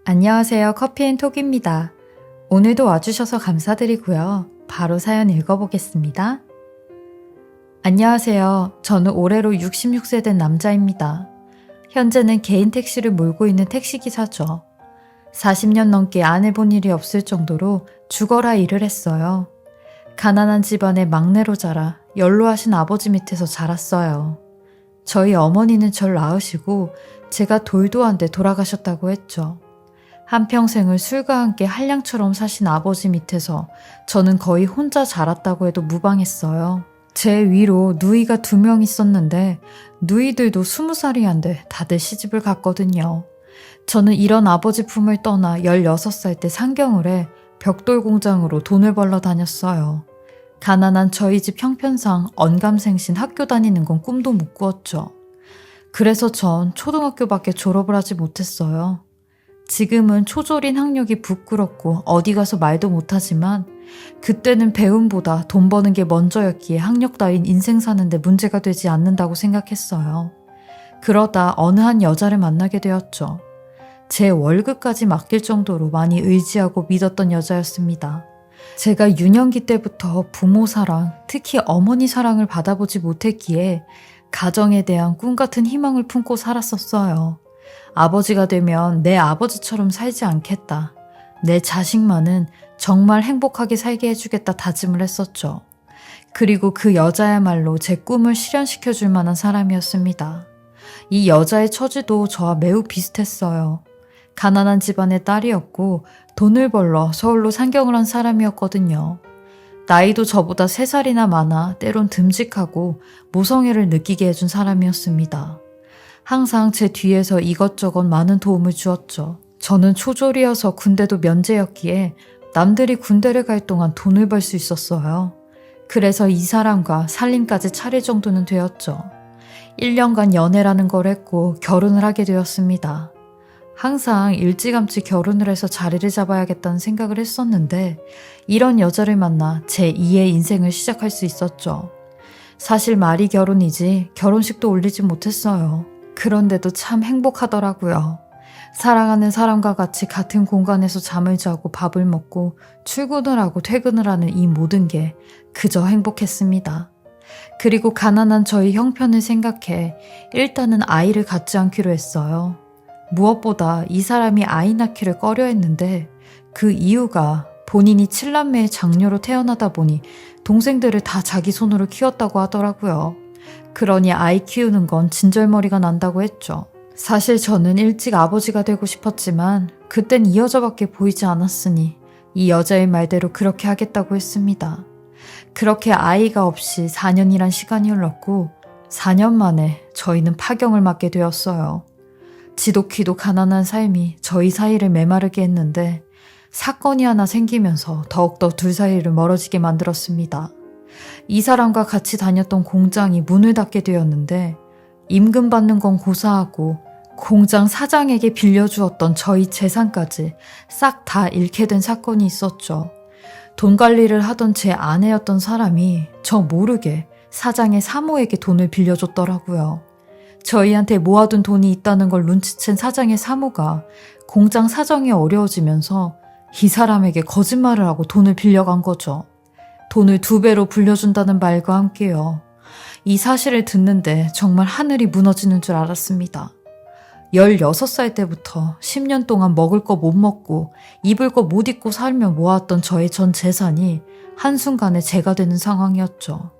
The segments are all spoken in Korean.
안녕하세요. 커피앤톡입니다. 오늘도 와주셔서 감사드리고요. 바로 사연 읽어보겠습니다. 안녕하세요. 저는 올해로 66세 된 남자입니다. 현재는 개인 택시를 몰고 있는 택시기사죠. 40년 넘게 안 해본 일이 없을 정도로 죽어라 일을 했어요. 가난한 집안의 막내로 자라 연로하신 아버지 밑에서 자랐어요. 저희 어머니는 절 낳으시고 제가 돌도 안 돼 돌아가셨다고 했죠. 한평생을 술과 함께 한량처럼 사신 아버지 밑에서 저는 거의 혼자 자랐다고 해도 무방했어요. 제 위로 누이가 2명 있었는데 누이들도 20살이 안 돼 다들 시집을 갔거든요. 저는 이런 아버지 품을 떠나 16살 때 상경을 해 벽돌 공장으로 돈을 벌러 다녔어요. 가난한 저희 집 형편상 언감생신 학교 다니는 건 꿈도 못 꾸었죠. 그래서 전 초등학교밖에 졸업을 하지 못했어요. 지금은 초졸인 학력이 부끄럽고 어디 가서 말도 못하지만 그때는 배움보다 돈 버는 게 먼저였기에 학력 따윈 인생 사는데 문제가 되지 않는다고 생각했어요. 그러다 어느 한 여자를 만나게 되었죠. 제 월급까지 맡길 정도로 많이 의지하고 믿었던 여자였습니다. 제가 유년기 때부터 부모 사랑, 특히 어머니 사랑을 받아보지 못했기에 가정에 대한 꿈 같은 희망을 품고 살았었어요. 아버지가 되면 내 아버지처럼 살지 않겠다. 내 자식만은 정말 행복하게 살게 해주겠다 다짐을 했었죠. 그리고 그 여자야말로 제 꿈을 실현시켜줄 만한 사람이었습니다. 이 여자의 처지도 저와 매우 비슷했어요. 가난한 집안의 딸이었고 돈을 벌러 서울로 상경을 한 사람이었거든요. 나이도 저보다 3살이나 많아 때론 듬직하고 모성애를 느끼게 해준 사람이었습니다. 항상 제 뒤에서 이것저것 많은 도움을 주었죠. 저는 초졸이어서 군대도 면제였기에 남들이 군대를 갈 동안 돈을 벌 수 있었어요. 그래서 이 사람과 살림까지 차릴 정도는 되었죠. 1년간 연애라는 걸 했고 결혼을 하게 되었습니다. 항상 일찌감치 결혼을 해서 자리를 잡아야겠다는 생각을 했었는데 이런 여자를 만나 제 2의 인생을 시작할 수 있었죠. 사실 말이 결혼이지 결혼식도 올리지 못했어요. 그런데도 참 행복하더라고요. 사랑하는 사람과 같이 같은 공간에서 잠을 자고 밥을 먹고 출근을 하고 퇴근을 하는 이 모든 게 그저 행복했습니다. 그리고 가난한 저희 형편을 생각해 일단은 아이를 갖지 않기로 했어요. 무엇보다 이 사람이 아이 낳기를 꺼려했는데 그 이유가 본인이 7남매의 장녀로 태어나다 보니 동생들을 다 자기 손으로 키웠다고 하더라고요. 그러니 아이 키우는 건 진절머리가 난다고 했죠. 사실 저는 일찍 아버지가 되고 싶었지만 그땐 이 여자밖에 보이지 않았으니 이 여자의 말대로 그렇게 하겠다고 했습니다. 그렇게 아이가 없이 4년이란 시간이 흘렀고 4년 만에 저희는 파경을 맞게 되었어요. 지독히도 가난한 삶이 저희 사이를 메마르게 했는데 사건이 하나 생기면서 더욱더 둘 사이를 멀어지게 만들었습니다. 이 사람과 같이 다녔던 공장이 문을 닫게 되었는데 임금 받는 건 고사하고 공장 사장에게 빌려주었던 저희 재산까지 싹 다 잃게 된 사건이 있었죠. 돈 관리를 하던 제 아내였던 사람이 저 모르게 사장의 사모에게 돈을 빌려줬더라고요. 저희한테 모아둔 돈이 있다는 걸 눈치챈 사장의 사모가 공장 사정이 어려워지면서 이 사람에게 거짓말을 하고 돈을 빌려간 거죠. 돈을 2배로 불려준다는 말과 함께요. 이 사실을 듣는데 정말 하늘이 무너지는 줄 알았습니다. 16살 때부터 10년 동안 먹을 거 못 먹고 입을 거 못 입고 살며 모았던 저의 전 재산이 한순간에 제가 되는 상황이었죠.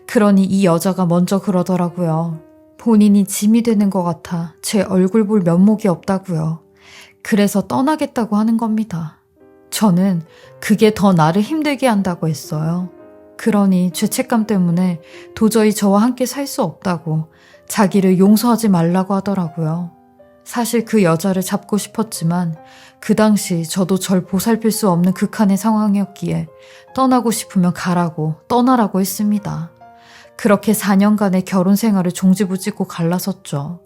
그러니 이 여자가 먼저 그러더라고요. 본인이 짐이 되는 것 같아 제 얼굴 볼 면목이 없다고요. 그래서 떠나겠다고 하는 겁니다. 저는 그게 더 나를 힘들게 한다고 했어요. 그러니 죄책감 때문에 도저히 저와 함께 살 수 없다고 자기를 용서하지 말라고 하더라고요. 사실 그 여자를 잡고 싶었지만 그 당시 저도 절 보살필 수 없는 극한의 상황이었기에 떠나고 싶으면 가라고 떠나라고 했습니다. 그렇게 4년간의 결혼 생활을 종지부짓고 갈라섰죠.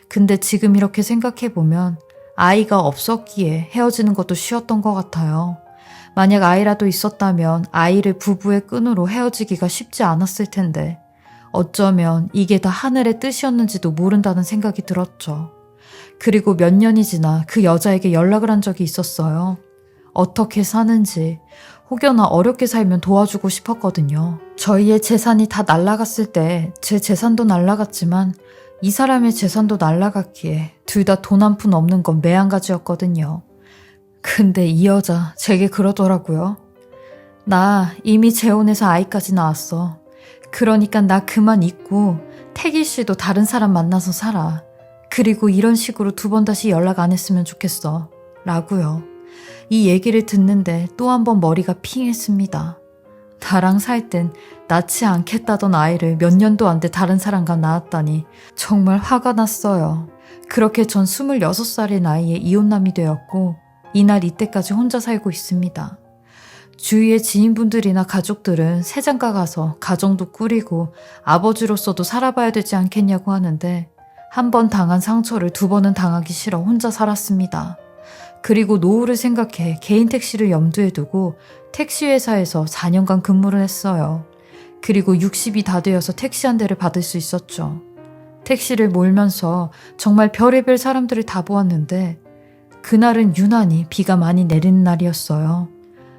근데 지금 이렇게 생각해보면 아이가 없었기에 헤어지는 것도 쉬웠던 것 같아요. 만약 아이라도 있었다면 아이를 부부의 끈으로 헤어지기가 쉽지 않았을 텐데 어쩌면 이게 다 하늘의 뜻이었는지도 모른다는 생각이 들었죠. 그리고 몇 년이 지나 그 여자에게 연락을 한 적이 있었어요. 어떻게 사는지, 혹여나 어렵게 살면 도와주고 싶었거든요. 저희의 재산이 다 날아갔을 때 제 재산도 날아갔지만 이 사람의 재산도 날아갔기에 둘 다 돈 한 푼 없는 건 매한가지였거든요. 근데 이 여자 제게 그러더라고요. 나 이미 재혼해서 아이까지 낳았어. 그러니까 나 그만 잊고 태기 씨도 다른 사람 만나서 살아. 그리고 이런 식으로 두 번 다시 연락 안 했으면 좋겠어. 라고요. 이 얘기를 듣는데 또 한 번 머리가 핑했습니다. 나랑 살 땐 낳지 않겠다던 아이를 몇 년도 안 돼 다른 사람과 낳았다니 정말 화가 났어요. 그렇게 전 26살의 나이에 이혼남이 되었고 이날 이때까지 혼자 살고 있습니다. 주위의 지인분들이나 가족들은 새장가 가서 가정도 꾸리고 아버지로서도 살아봐야 되지 않겠냐고 하는데 한 번 당한 상처를 두 번은 당하기 싫어 혼자 살았습니다. 그리고 노후를 생각해 개인 택시를 염두에 두고 택시회사에서 4년간 근무를 했어요. 그리고 60이 다 되어서 택시 한 대를 받을 수 있었죠. 택시를 몰면서 정말 별의별 사람들을 다 보았는데 그날은 유난히 비가 많이 내리는 날이었어요.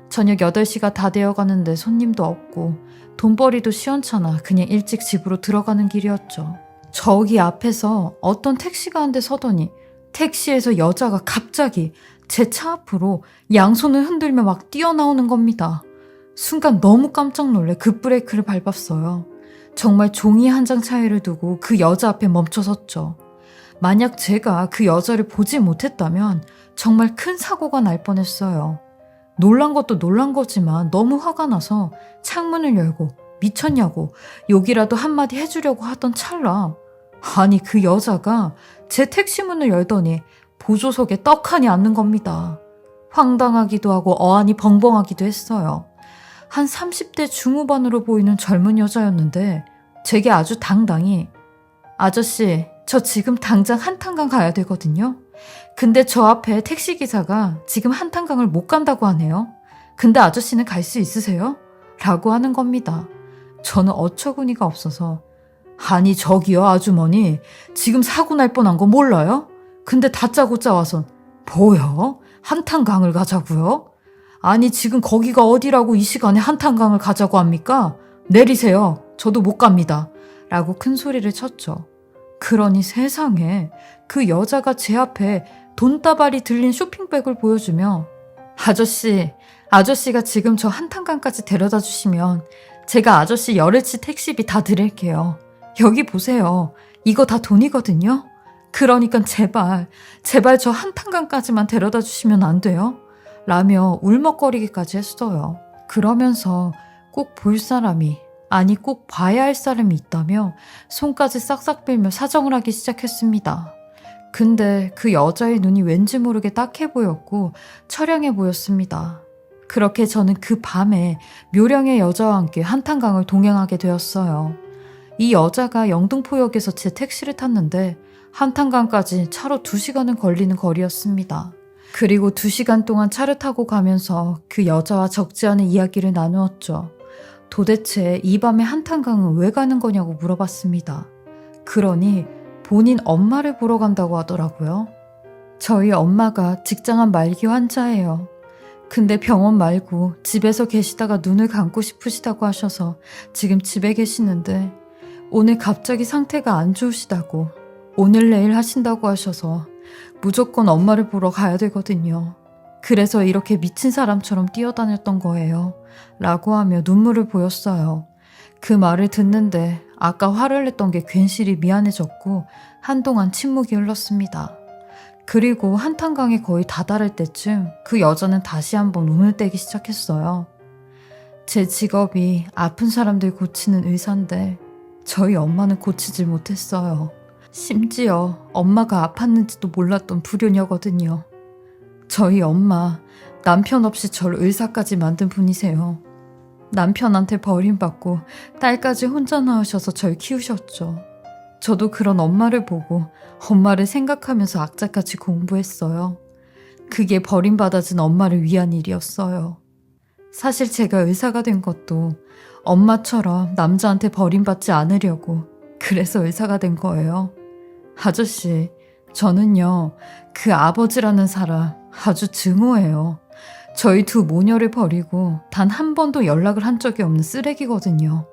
저녁 8시가 다 되어가는데 손님도 없고 돈벌이도 시원찮아 그냥 일찍 집으로 들어가는 길이었죠. 저기 앞에서 어떤 택시가 한 대 서더니 택시에서 여자가 갑자기 제 차 앞으로 양손을 흔들며 막 뛰어나오는 겁니다. 순간 너무 깜짝 놀래 급브레이크를 밟았어요. 정말 종이 한 장 차이를 두고 그 여자 앞에 멈춰섰죠. 만약 제가 그 여자를 보지 못했다면 정말 큰 사고가 날 뻔했어요. 놀란 것도 놀란 거지만 너무 화가 나서 창문을 열고 미쳤냐고 욕이라도 한마디 해주려고 하던 찰나 아니 그 여자가 제 택시 문을 열더니 보조석에 떡하니 앉는 겁니다. 황당하기도 하고 어안이 벙벙하기도 했어요. 한 30대 중후반으로 보이는 젊은 여자였는데 제게 아주 당당히 아저씨 저 지금 당장 한탄강 가야 되거든요. 근데 저 앞에 택시기사가 지금 한탄강을 못 간다고 하네요. 근데 아저씨는 갈 수 있으세요? 라고 하는 겁니다. 저는 어처구니가 없어서 아니 저기요 아주머니 지금 사고 날 뻔한 거 몰라요? 근데 다짜고짜 와선 뭐요? 한탄강을 가자고요? 아니 지금 거기가 어디라고 이 시간에 한탄강을 가자고 합니까? 내리세요. 저도 못 갑니다. 라고 큰 소리를 쳤죠. 그러니 세상에 그 여자가 제 앞에 돈다발이 들린 쇼핑백을 보여주며 아저씨가 지금 저 한탄강까지 데려다 주시면 제가 아저씨 열흘치 택시비 다 드릴게요. 여기 보세요. 이거 다 돈이거든요. 그러니까 제발 저 한탄강까지만 데려다 주시면 안 돼요? 라며 울먹거리기까지 했어요. 그러면서 꼭 볼 사람이 아니 꼭 봐야 할 사람이 있다며 손까지 싹싹 빌며 사정을 하기 시작했습니다. 근데 그 여자의 눈이 왠지 모르게 딱해 보였고 처량해 보였습니다. 그렇게 저는 그 밤에 묘령의 여자와 함께 한탄강을 동행하게 되었어요. 이 여자가 영등포역에서 제 택시를 탔는데 한탄강까지 차로 2시간은 걸리는 거리였습니다. 그리고 2시간 동안 차를 타고 가면서 그 여자와 적지 않은 이야기를 나누었죠. 도대체 이 밤에 한탄강은 왜 가는 거냐고 물어봤습니다. 그러니 본인 엄마를 보러 간다고 하더라고요. 저희 엄마가 직장암 말기 환자예요. 근데 병원 말고 집에서 계시다가 눈을 감고 싶으시다고 하셔서 지금 집에 계시는데 오늘 갑자기 상태가 안 좋으시다고 오늘 내일 하신다고 하셔서 무조건 엄마를 보러 가야 되거든요. 그래서 이렇게 미친 사람처럼 뛰어다녔던 거예요. 라고 하며 눈물을 보였어요. 그 말을 듣는데 아까 화를 냈던 게 괜시리 미안해졌고 한동안 침묵이 흘렀습니다. 그리고 한탄강에 거의 다다를 때쯤 그 여자는 다시 한번 운을 떼기 시작했어요. 제 직업이 아픈 사람들 고치는 의사인데 저희 엄마는 고치질 못했어요. 심지어 엄마가 아팠는지도 몰랐던 불효녀거든요. 저희 엄마 남편 없이 저를 의사까지 만든 분이세요. 남편한테 버림받고 딸까지 혼자 낳으셔서 절 키우셨죠. 저도 그런 엄마를 보고 엄마를 생각하면서 악자까지 공부했어요. 그게 버림받아진 엄마를 위한 일이었어요. 사실 제가 의사가 된 것도 엄마처럼 남자한테 버림받지 않으려고 그래서 의사가 된 거예요. 아저씨, 저는요, 그 아버지라는 사람 아주 증오해요. 저희 두 모녀를 버리고 단 한 번도 연락을 한 적이 없는 쓰레기거든요.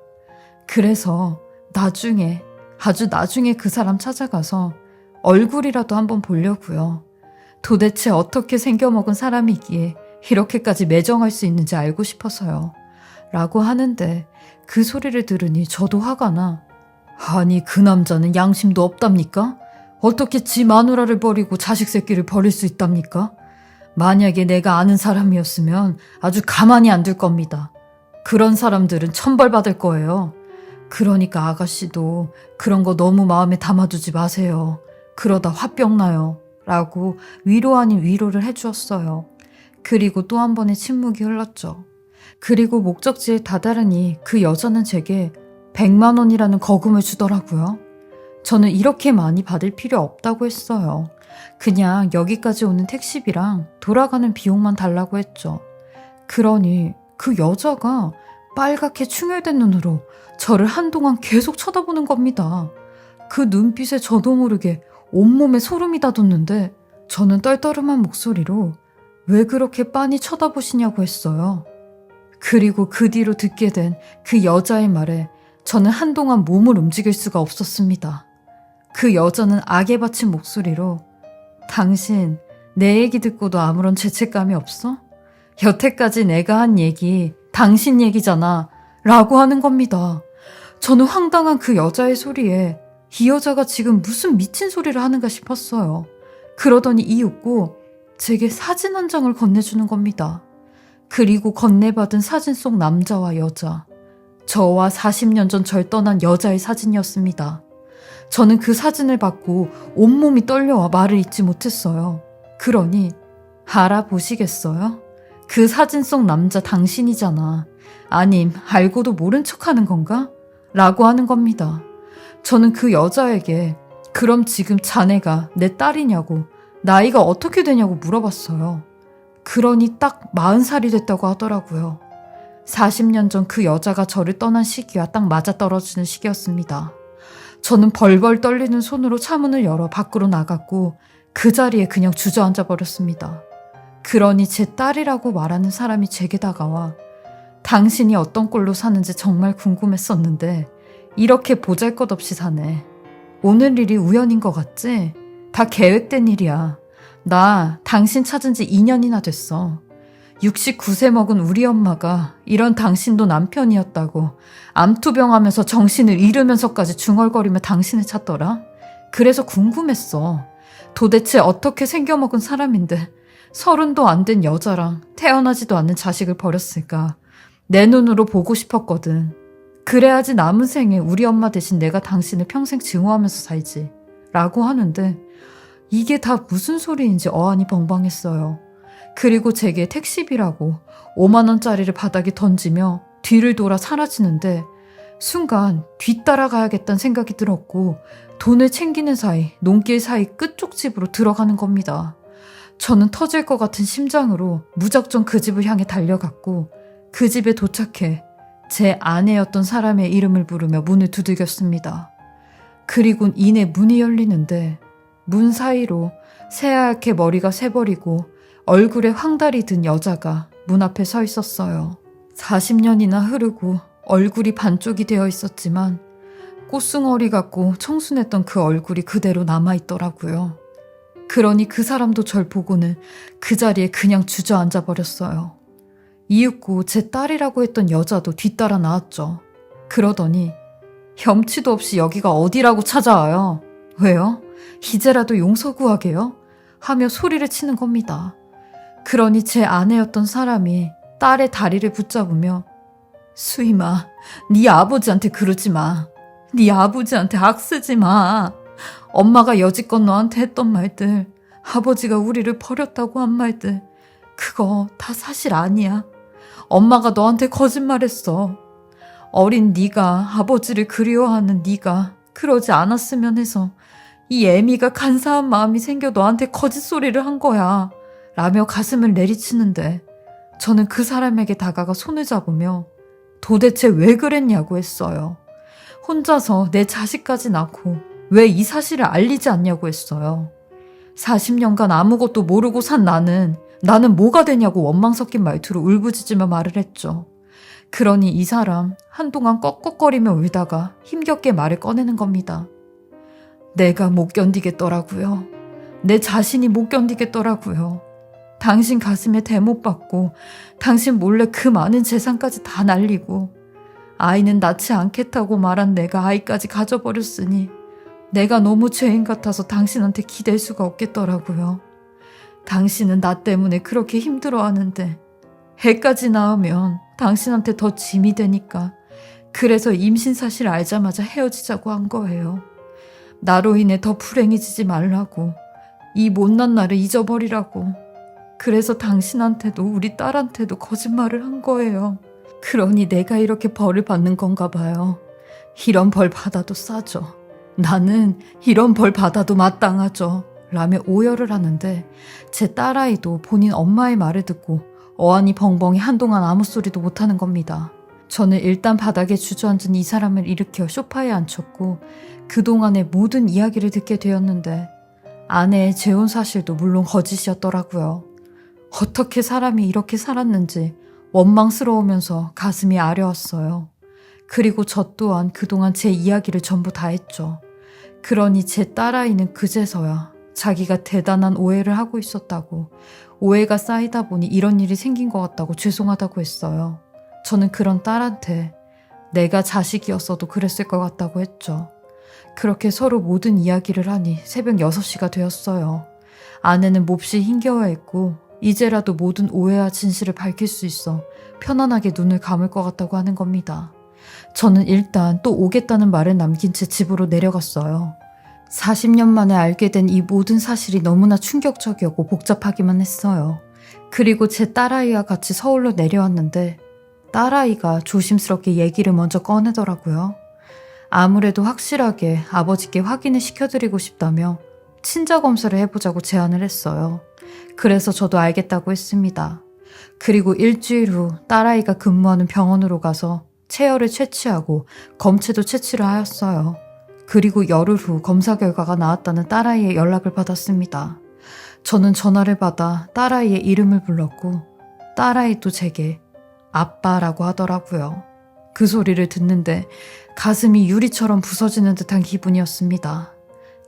그래서 나중에, 아주 나중에 그 사람 찾아가서 얼굴이라도 한번 보려고요. 도대체 어떻게 생겨먹은 사람이기에 이렇게까지 매정할 수 있는지 알고 싶어서요. 라고 하는데 그 소리를 들으니 저도 화가 나. 아니, 그 남자는 양심도 없답니까? 어떻게 지 마누라를 버리고 자식 새끼를 버릴 수 있답니까? 만약에 내가 아는 사람이었으면 아주 가만히 안 둘 겁니다. 그런 사람들은 천벌받을 거예요. 그러니까 아가씨도 그런 거 너무 마음에 담아두지 마세요. 그러다 화병 나요. 라고 위로 아닌 위로를 해주었어요. 그리고 또 한 번의 침묵이 흘렀죠. 그리고 목적지에 다다르니 그 여자는 제게 100만 원이라는 거금을 주더라고요. 저는 이렇게 많이 받을 필요 없다고 했어요. 그냥 여기까지 오는 택시비랑 돌아가는 비용만 달라고 했죠. 그러니 그 여자가 빨갛게 충혈된 눈으로 저를 한동안 계속 쳐다보는 겁니다. 그 눈빛에 저도 모르게 온몸에 소름이 돋았는데 저는 떨떠름한 목소리로 왜 그렇게 빤히 쳐다보시냐고 했어요. 그리고 그 뒤로 듣게 된 그 여자의 말에 저는 한동안 몸을 움직일 수가 없었습니다. 그 여자는 악에 받친 목소리로 당신 내 얘기 듣고도 아무런 죄책감이 없어? 여태까지 내가 한 얘기 당신 얘기잖아 라고 하는 겁니다. 저는 황당한 그 여자의 소리에 이 여자가 지금 무슨 미친 소리를 하는가 싶었어요. 그러더니 이윽고 제게 사진 한 장을 건네주는 겁니다. 그리고 건네받은 사진 속 남자와 여자, 저와 40년 전 절 떠난 여자의 사진이었습니다. 저는 그 사진을 받고 온몸이 떨려와 말을 잇지 못했어요. 그러니 알아보시겠어요? 그 사진 속 남자 당신이잖아. 아님 알고도 모른 척하는 건가? 라고 하는 겁니다. 저는 그 여자에게 그럼 지금 자네가 내 딸이냐고 나이가 어떻게 되냐고 물어봤어요. 그러니 딱 40살이 됐다고 하더라고요. 40년 전 그 여자가 저를 떠난 시기와 딱 맞아떨어지는 시기였습니다. 저는 벌벌 떨리는 손으로 차문을 열어 밖으로 나갔고 그 자리에 그냥 주저앉아 버렸습니다. 그러니 제 딸이라고 말하는 사람이 제게 다가와 당신이 어떤 꼴로 사는지 정말 궁금했었는데 이렇게 보잘것없이 사네. 오늘 일이 우연인 것 같지? 다 계획된 일이야. 나 당신 찾은 지 2년이나 됐어. 69세 먹은 우리 엄마가 이런 당신도 남편이었다고 암투병하면서 정신을 잃으면서까지 중얼거리며 당신을 찾더라. 그래서 궁금했어. 도대체 어떻게 생겨먹은 사람인데 30도 안 된 여자랑 태어나지도 않는 자식을 버렸을까. 내 눈으로 보고 싶었거든. 그래야지 남은 생에 우리 엄마 대신 내가 당신을 평생 증오하면서 살지. 라고 하는데 이게 다 무슨 소리인지 어안이 벙벙했어요. 그리고 제게 택시비라고 5만 원짜리를 바닥에 던지며 뒤를 돌아 사라지는데 순간 뒤따라가야겠다는 생각이 들었고 돈을 챙기는 사이 논길 사이 끝쪽 집으로 들어가는 겁니다. 저는 터질 것 같은 심장으로 무작정 그 집을 향해 달려갔고 그 집에 도착해 제 아내였던 사람의 이름을 부르며 문을 두들겼습니다. 그리곤 이내 문이 열리는데 문 사이로 새하얗게 머리가 새버리고 얼굴에 황달이 든 여자가 문 앞에 서 있었어요. 40년이나 흐르고 얼굴이 반쪽이 되어 있었지만 꽃숭어리 같고 청순했던 그 얼굴이 그대로 남아있더라고요. 그러니 그 사람도 절 보고는 그 자리에 그냥 주저앉아 버렸어요. 이윽고 제 딸이라고 했던 여자도 뒤따라 나왔죠. 그러더니 염치도 없이 여기가 어디라고 찾아와요. 왜요? 이제라도 용서 구하게요? 하며 소리를 치는 겁니다. 그러니 제 아내였던 사람이 딸의 다리를 붙잡으며 수임아, 네 아버지한테 그러지 마. 네 아버지한테 악쓰지 마. 엄마가 여지껏 너한테 했던 말들, 아버지가 우리를 버렸다고 한 말들, 그거 다 사실 아니야. 엄마가 너한테 거짓말했어. 어린 네가 아버지를 그리워하는 네가 그러지 않았으면 해서 이 애미가 간사한 마음이 생겨 너한테 거짓소리를 한 거야. 라며 가슴을 내리치는데 저는 그 사람에게 다가가 손을 잡으며 도대체 왜 그랬냐고 했어요. 혼자서 내 자식까지 낳고 왜 이 사실을 알리지 않냐고 했어요. 40년간 아무것도 모르고 산 나는 뭐가 되냐고 원망 섞인 말투로 울부짖으며 말을 했죠. 그러니 이 사람 한동안 꺽꺽거리며 울다가 힘겹게 말을 꺼내는 겁니다. 내가 못 견디겠더라고요. 내 자신이 못 견디겠더라고요. 당신 가슴에 대못 받고 당신 몰래 그 많은 재산까지 다 날리고 아이는 낳지 않겠다고 말한 내가 아이까지 가져버렸으니 내가 너무 죄인 같아서 당신한테 기댈 수가 없겠더라고요. 당신은 나 때문에 그렇게 힘들어하는데 애까지 낳으면 당신한테 더 짐이 되니까 그래서 임신 사실 알자마자 헤어지자고 한 거예요. 나로 인해 더 불행해지지 말라고, 이 못난 나를 잊어버리라고. 그래서 당신한테도 우리 딸한테도 거짓말을 한 거예요. 그러니 내가 이렇게 벌을 받는 건가 봐요. 이런 벌 받아도 싸죠. 나는 이런 벌 받아도 마땅하죠. 라며 오열을 하는데 제 딸아이도 본인 엄마의 말을 듣고 어안이 벙벙이 한동안 아무 소리도 못하는 겁니다. 저는 일단 바닥에 주저앉은 이 사람을 일으켜 소파에 앉혔고 그동안의 모든 이야기를 듣게 되었는데 아내의 재혼 사실도 물론 거짓이었더라고요. 어떻게 사람이 이렇게 살았는지 원망스러우면서 가슴이 아려웠어요. 그리고 저 또한 그동안 제 이야기를 전부 다 했죠. 그러니 제 딸아이는 그제서야 자기가 대단한 오해를 하고 있었다고, 오해가 쌓이다 보니 이런 일이 생긴 것 같다고 죄송하다고 했어요. 저는 그런 딸한테 내가 자식이었어도 그랬을 것 같다고 했죠. 그렇게 서로 모든 이야기를 하니 새벽 6시가 되었어요. 아내는 몹시 힘겨워했고 이제라도 모든 오해와 진실을 밝힐 수 있어 편안하게 눈을 감을 것 같다고 하는 겁니다. 저는 일단 또 오겠다는 말을 남긴 채 집으로 내려갔어요. 40년 만에 알게 된 이 모든 사실이 너무나 충격적이었고 복잡하기만 했어요. 그리고 제 딸아이와 같이 서울로 내려왔는데 딸아이가 조심스럽게 얘기를 먼저 꺼내더라고요. 아무래도 확실하게 아버지께 확인을 시켜드리고 싶다며 친자 검사를 해보자고 제안을 했어요. 그래서 저도 알겠다고 했습니다. 그리고 일주일 후 딸아이가 근무하는 병원으로 가서 체열을 채취하고 검체도 채취를 하였어요. 그리고 열흘 후 검사 결과가 나왔다는 딸아이의 연락을 받았습니다. 저는 전화를 받아 딸아이의 이름을 불렀고 딸아이도 제게 아빠라고 하더라고요. 그 소리를 듣는데 가슴이 유리처럼 부서지는 듯한 기분이었습니다.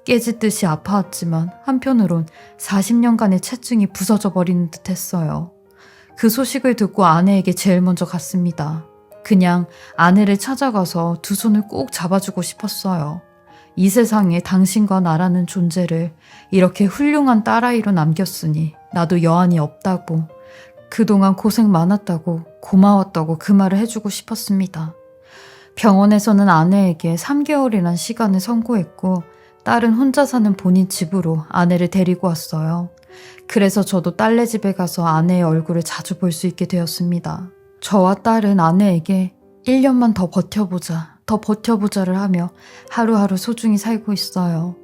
깨질 듯이 아파왔지만 한편으론 40년간의 체증이 부서져 버리는 듯 했어요. 그 소식을 듣고 아내에게 제일 먼저 갔습니다. 그냥 아내를 찾아가서 두 손을 꼭 잡아주고 싶었어요. 이 세상에 당신과 나라는 존재를 이렇게 훌륭한 딸아이로 남겼으니 나도 여한이 없다고, 그동안 고생 많았다고, 고마웠다고 그 말을 해주고 싶었습니다. 병원에서는 아내에게 3개월이란 시간을 선고했고 딸은 혼자 사는 본인 집으로 아내를 데리고 왔어요. 그래서 저도 딸네 집에 가서 아내의 얼굴을 자주 볼 수 있게 되었습니다. 저와 딸은 아내에게 1년만 더 버텨보자를 하며 하루하루 소중히 살고 있어요.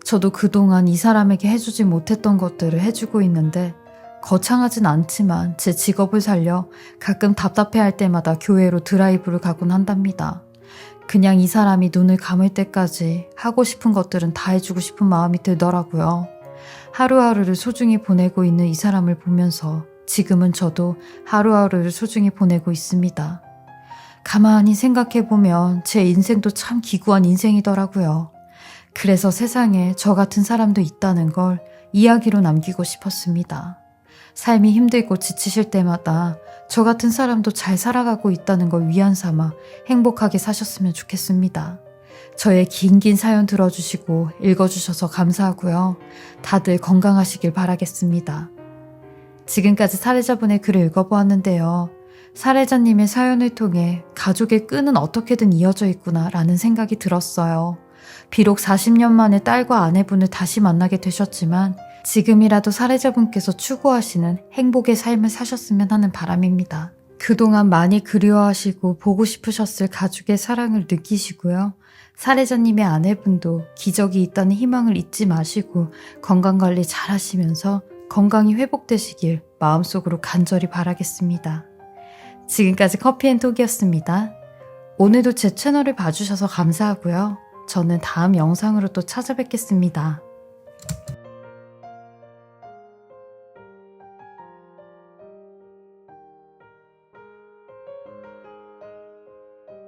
저도 그동안 이 사람에게 해주지 못했던 것들을 해주고 있는데 거창하진 않지만 제 직업을 살려 가끔 답답해할 때마다 교회로 드라이브를 가곤 한답니다. 그냥 이 사람이 눈을 감을 때까지 하고 싶은 것들은 다 해주고 싶은 마음이 들더라고요. 하루하루를 소중히 보내고 있는 이 사람을 보면서 지금은 저도 하루하루를 소중히 보내고 있습니다. 가만히 생각해보면 제 인생도 참 기구한 인생이더라고요. 그래서 세상에 저 같은 사람도 있다는 걸 이야기로 남기고 싶었습니다. 삶이 힘들고 지치실 때마다 저 같은 사람도 잘 살아가고 있다는 걸 위안 삼아 행복하게 사셨으면 좋겠습니다. 저의 긴 사연 들어주시고 읽어주셔서 감사하고요. 다들 건강하시길 바라겠습니다. 지금까지 사례자분의 글을 읽어보았는데요. 사례자님의 사연을 통해 가족의 끈은 어떻게든 이어져 있구나 라는 생각이 들었어요. 비록 40년 만에 딸과 아내분을 다시 만나게 되셨지만 지금이라도 사례자분께서 추구하시는 행복의 삶을 사셨으면 하는 바람입니다. 그동안 많이 그리워하시고 보고 싶으셨을 가족의 사랑을 느끼시고요. 사례자님의 아내분도 기적이 있다는 희망을 잊지 마시고 건강관리 잘 하시면서 건강이 회복되시길 마음속으로 간절히 바라겠습니다. 지금까지 커피앤톡이었습니다. 오늘도 제 채널을 봐주셔서 감사하고요. 저는 다음 영상으로 또 찾아뵙겠습니다.